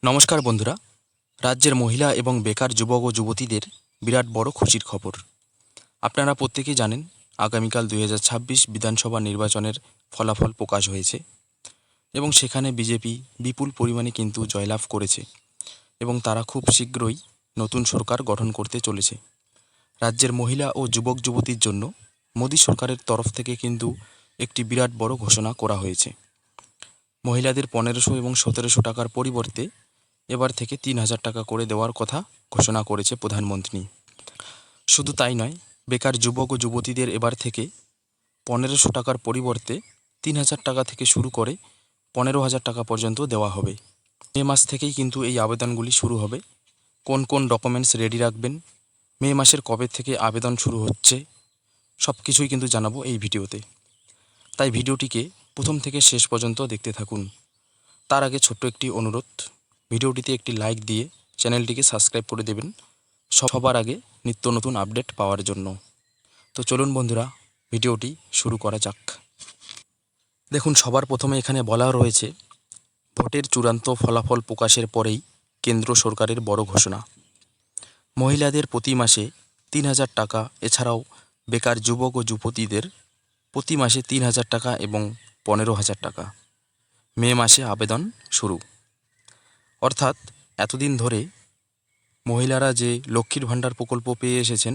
নমস্কার বন্ধুরা। রাজ্যের মহিলা এবং বেকার যুবক ও যুবতীদের বিরাট বড় খুশির খবর। আপনারা প্রত্যেকেই জানেন আগামীকাল 2026 বিধানসভা নির্বাচনের ফলাফল প্রকাশ হয়েছে এবং সেখানে বিজেপি বিপুল পরিমাণে কিন্তু জয়লাভ করেছে এবং তারা খুব শীঘ্রই নতুন সরকার গঠন করতে চলেছে। রাজ্যের মহিলা ও যুবক যুবতীর জন্য মোদী সরকারের তরফ থেকে কিন্তু একটি বিরাট বড় ঘোষণা করা হয়েছে। মহিলাদের 1500 এবং 1700 টাকার পরিবর্তে এবার থেকে 3000 টাকা করে দেওয়ার কথা ঘোষণা করেছে প্রধানমন্ত্রী। শুধু তাই নয়, বেকার যুবক ও যুবতীদের এবার থেকে 1500 টাকার পরিবর্তে 3000 টাকা থেকে শুরু করে 15,000 টাকা পর্যন্ত দেওয়া হবে। মে মাস থেকেই কিন্তু এই আবেদনগুলি শুরু হবে। কোন কোন ডকুমেন্টস রেডি রাখবেন, মে মাসের কবে থেকে আবেদন শুরু হচ্ছে, সব কিছুই কিন্তু জানাবো এই ভিডিওতে। তাই ভিডিওটিকে প্রথম থেকে শেষ পর্যন্ত দেখতে থাকুন। তার আগে ছোট্ট একটি অনুরোধ, ভিডিওটিতে একটি লাইক দিয়ে চ্যানেলটিকে সাবস্ক্রাইব করে দেবেন সবার আগে নিত্য নতুন আপডেট পাওয়ার জন্য। তো চলুন বন্ধুরা, ভিডিওটি শুরু করা যাক। দেখুন, সবার প্রথমে এখানে বলা রয়েছে ভোটের চূড়ান্ত ফলাফল প্রকাশের পরেই কেন্দ্র সরকারের বড় ঘোষণা। মহিলাদের প্রতি মাসে 3000 টাকা, এছাড়াও বেকার যুবক ও যুবতীদের প্রতি মাসে 3000 টাকা এবং 15,000 টাকা। মে মাসে আবেদন শুরু। অর্থাৎ এতদিন ধরে মহিলারা যে লক্ষ্মীর ভাণ্ডার প্রকল্প পেয়ে এসেছেন,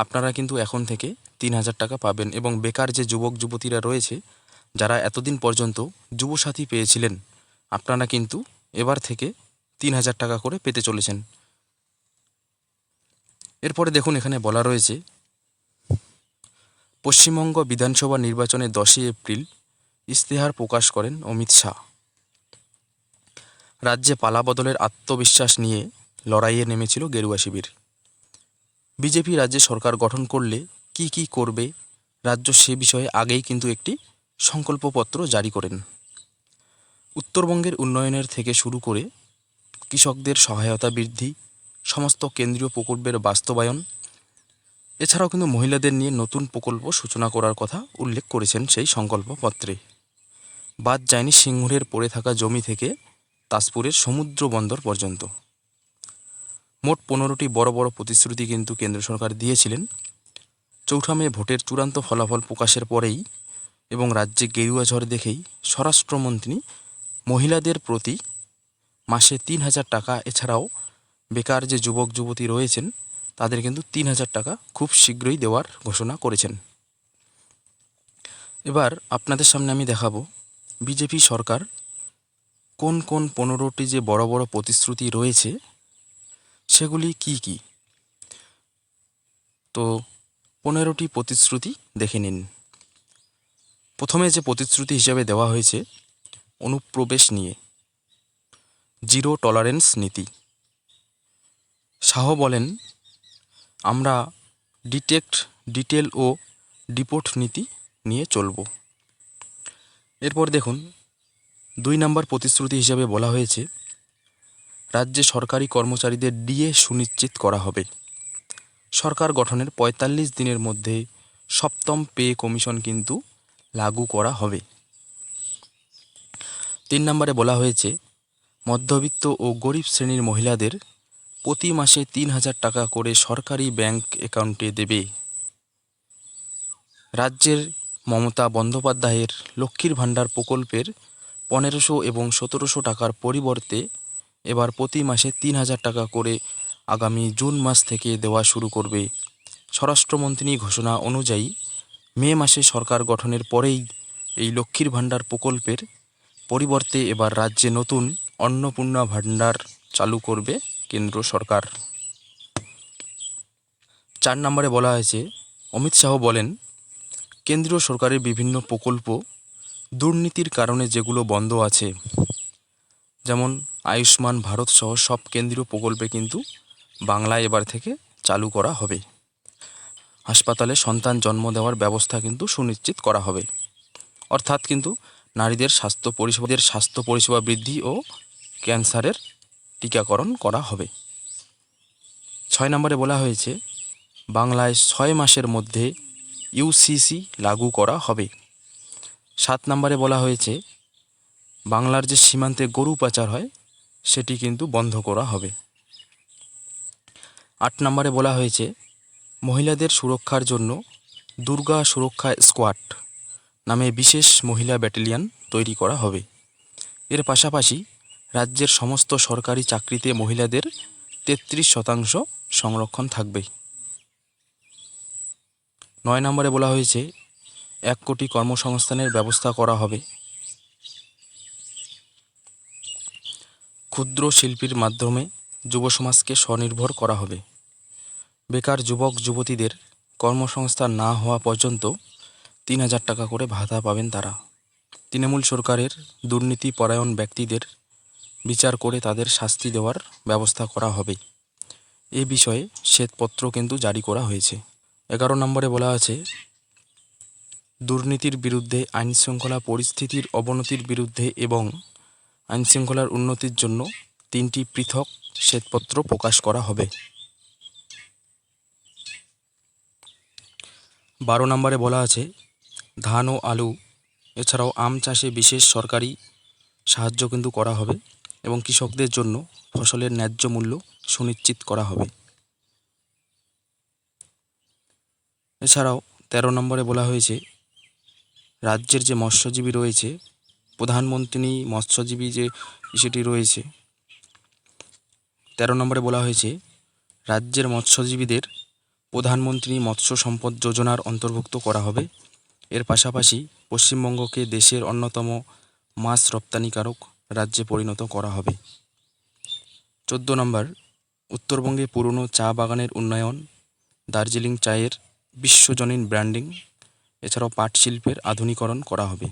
আপনারা কিন্তু এখন থেকে 3000 টাকা পাবেন এবং বেকার যে যুবক যুবতীরা রয়েছে যারা এতদিন পর্যন্ত যুবসাথী পেয়েছিলেন, আপনারা কিন্তু এবার থেকে 3000 টাকা করে পেতে চলেছেন। এরপরে দেখুন, এখানে বলা রয়েছে পশ্চিমবঙ্গ বিধানসভা নির্বাচনে 10ই এপ্রিল ইশতেহার প্রকাশ করেন অমিত শাহ। রাজ্যে পালাবদলের আত্মবিশ্বাস নিয়ে লড়াইয়ে নেমেছিল গেরুয়া শিবির। বিজেপি রাজ্যে সরকার গঠন করলে কি কি করবে রাজ্য, সে বিষয়ে আগেই কিন্তু একটি সংকল্পপত্র জারি করেন। উত্তরবঙ্গের উন্নয়নের থেকে শুরু করে কৃষকদের সহায়তা বৃদ্ধি, সমস্ত কেন্দ্রীয় প্রকল্পের বাস্তবায়ন, এছাড়াও কিন্তু মহিলাদের নিয়ে নতুন প্রকল্প সূচনা করার কথা উল্লেখ করেছেন সেই সংকল্পপত্রে। বাদ যায়নি সিঙ্গুরের পড়ে থাকা জমি থেকে তাজপুরের সমুদ্র বন্দর পর্যন্ত। মোট 15টি বড় বড় প্রতিশ্রুতি কিন্তু কেন্দ্র সরকার দিয়েছিলেন। 4 মে ভোটের চূড়ান্ত ফলাফল প্রকাশের পরেই এবং রাজ্যে গেরুয়া ঝড় দেখেই স্বরাষ্ট্রমন্ত্রী মহিলাদের প্রতি মাসে 3000 টাকা, এছাড়াও বেকার যে যুবক যুবতী রয়েছেন তাদের কিন্তু 3000 টাকা খুব শীঘ্রই দেওয়ার ঘোষণা করেছেন। এবার আপনাদের সামনে আমি দেখাবো বিজেপি সরকার কোন কোন 15টি যে বড় বড় প্রতিশ্রুতি রয়েছে সেগুলি কি কি। তো 15টি প্রতিশ্রুতি দেখে নিন। প্রথমে যে প্রতিশ্রুতি হিসেবে দেওয়া হয়েছে অনুপ্রবেশ নিয়ে, জিরো টলারেন্স নীতি। শাহ বলেন, আমরা ডিটেক্ট, ডিটেল ও ডিপোর্ট নীতি নিয়ে চলব। এরপর দেখুন 2 নম্বর প্রতিশ্রুতি হিসেবে বলা হয়েছে রাজ্যে সরকারি কর্মচারীদের ডিএ সুনিশ্চিত করা হবে। সরকার গঠনের 45 দিনের মধ্যে 7ম পে কমিশন কিন্তু লাগু করা হবে। 3 নম্বরে বলা হয়েছে মধ্যবিত্ত ও গরিব শ্রেণীর মহিলাদের প্রতি মাসে 3000 টাকা করে সরকারি ব্যাংক অ্যাকাউন্টে দেবে। রাজ্যের মমতা বন্দ্যোপাধ্যায়ের লক্ষ্মীর ভাণ্ডার প্রকল্পের 1500 এবং 1700 টাকার পরিবর্তে এবার প্রতি মাসে 3000 টাকা করে আগামী জুন মাস থেকে দেওয়া শুরু করবে। স্বরাষ্ট্রমন্ত্রী ঘোষণা অনুযায়ী মে মাসে সরকার গঠনের পরেই এই লক্ষ্মীর ভাণ্ডার প্রকল্পের পরিবর্তে এবার রাজ্যে নতুন অন্নপূর্ণা ভাণ্ডার চালু করবে কেন্দ্র সরকার। 4 নম্বরে বলা হয়েছে অমিত শাহ বলেন, কেন্দ্রীয় সরকারের বিভিন্ন প্রকল্প দুর্নীতির কারণে যেগুলো বন্ধ আছে, যেমন আয়ুষ্মান ভারত সহ সব কেন্দ্রীয় প্রকল্পে কিন্তু বাংলায় এবার থেকে চালু করা হবে। হাসপাতালে সন্তান জন্ম দেওয়ার ব্যবস্থা কিন্তু সুনিশ্চিত করা হবে। অর্থাৎ কিন্তু নারীদের স্বাস্থ্য পরিষেবা বৃদ্ধি ও ক্যান্সারের টিকাকরণ করা হবে। 6 নম্বরে বলা হয়েছে বাংলায় 6 মাসের মধ্যে ইউসিসি লাগু করা হবে। 7 নম্বরে বলা হয়েছে বাংলার যে সীমান্তে গরু পাচার হয় সেটি কিন্তু বন্ধ করা হবে। 8 নম্বরে বলা হয়েছে মহিলাদের সুরক্ষার জন্য দুর্গা সুরক্ষা স্কোয়াড নামে বিশেষ মহিলা ব্যাটালিয়ন তৈরি করা হবে। এর পাশাপাশি রাজ্যের সমস্ত সরকারি চাকরিতে মহিলাদের 33% সংরক্ষণ থাকবে। 9 নম্বরে বলা হয়েছে 1 কোটি কর্মসংস্থানের ব্যবস্থা করা হবে। ক্ষুদ্র শিল্পীর মাধ্যমে যুব সমাজকে স্বনির্ভর করা হবে। বেকার যুবক যুবতীদের কর্মসংস্থান না হওয়া পর্যন্ত 3,000 টাকা করে ভাতা পাবেন তারা। তৃণমূল সরকারের দুর্নীতিপরায়ণ ব্যক্তিদের বিচার করে তাদের শাস্তি দেওয়ার ব্যবস্থা করা হবে। এ বিষয়ে শ্বেতপত্র কিন্তু জারি করা হয়েছে। 11 নম্বরে বলা আছে দুর্নীতির বিরুদ্ধে আইনশৃঙ্খলা পরিস্থিতির অবনতির বিরুদ্ধে এবং আইনশৃঙ্খলার উন্নতির জন্য 3টি পৃথক শ্বেতপত্র প্রকাশ করা হবে। 12 নম্বরে বলা আছে ধান ও আলু এছাড়াও আম চাষে বিশেষ সরকারি সাহায্য কিন্তু করা হবে এবং কৃষকদের জন্য ফসলের ন্যায্য মূল্য সুনিশ্চিত করা হবে। এছাড়াও 13 নম্বরে বলা হয়েছে রাজ্যের যে মৎস্যজীবী রয়েছে প্রধানমন্ত্রী মৎস্যজীবী যে বিষয়টি রয়েছে 13 নম্বরে বলা হয়েছে রাজ্যের মৎস্যজীবীদের প্রধানমন্ত্রী মৎস্য সম্পদ যোজনার অন্তর্ভুক্ত করা হবে। এর পাশাপাশি পশ্চিমবঙ্গকে দেশের অন্যতম মাছ রপ্তানিকারক রাজ্যে পরিণত করা হবে। 14 নম্বর উত্তরবঙ্গে পুরনো চা বাগানের উন্নয়ন, দার্জিলিং চায়ের বিশ্বজনীন ব্র্যান্ডিং এছাড়াও পাট শিল্পের আধুনিকরণ করা হবে।